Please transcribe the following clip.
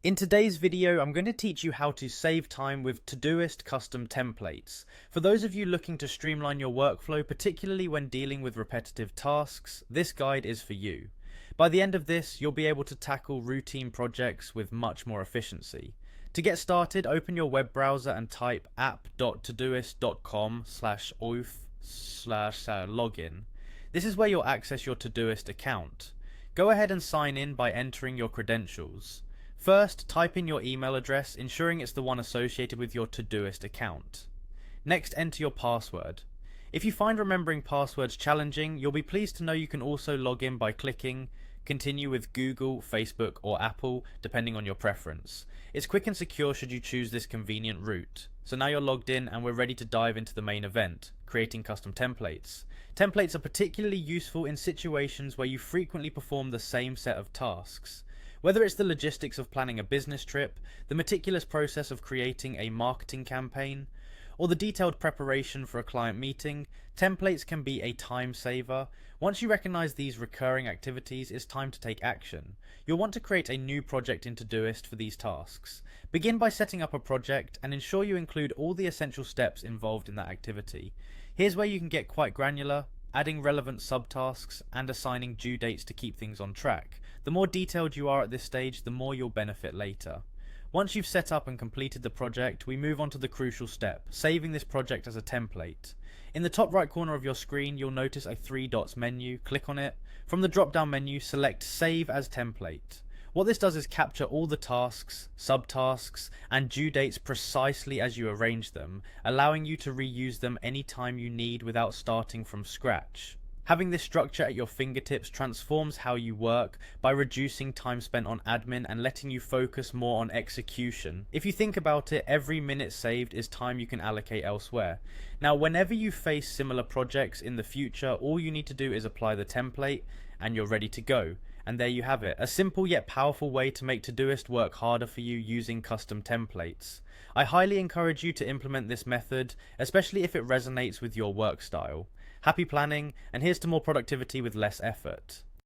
In today's video, I'm going to teach you how to save time with Todoist custom templates. For those of you looking to streamline your workflow, particularly when dealing with repetitive tasks, this guide is for you. By the end of this, you'll be able to tackle routine projects with much more efficiency. To get started, open your web browser and type app.todoist.com/ouf/login. This is where you'll access your Todoist account. Go ahead and sign in by entering your credentials. First, type in your email address, ensuring it's the one associated with your Todoist account. Next, enter your password. If you find remembering passwords challenging, you'll be pleased to know you can also log in by clicking Continue with Google, Facebook, or Apple, depending on your preference. It's quick and secure should you choose this convenient route. So now you're logged in and we're ready to dive into the main event, creating custom templates. Templates are particularly useful in situations where you frequently perform the same set of tasks. Whether it's the logistics of planning a business trip, the meticulous process of creating a marketing campaign, or the detailed preparation for a client meeting, templates can be a time saver. Once you recognize these recurring activities, it's time to take action. You'll want to create a new project in Todoist for these tasks. Begin by setting up a project and ensure you include all the essential steps involved in that activity. Here's where you can get quite granular, adding relevant subtasks and assigning due dates to keep things on track. The more detailed you are at this stage, the more you'll benefit later. Once you've set up and completed the project, we move on to the crucial step, saving this project as a template. In the top right corner of your screen, you'll notice a 3 dots menu. Click on it. From the drop down menu, select Save as Template. What this does is capture all the tasks, subtasks, and due dates precisely as you arrange them, allowing you to reuse them anytime you need without starting from scratch. Having this structure at your fingertips transforms how you work by reducing time spent on admin and letting you focus more on execution. If you think about it, every minute saved is time you can allocate elsewhere. Now, whenever you face similar projects in the future, all you need to do is apply the template and you're ready to go. And there you have it, a simple yet powerful way to make Todoist work harder for you using custom templates. I highly encourage you to implement this method, especially if it resonates with your work style. Happy planning, and here's to more productivity with less effort.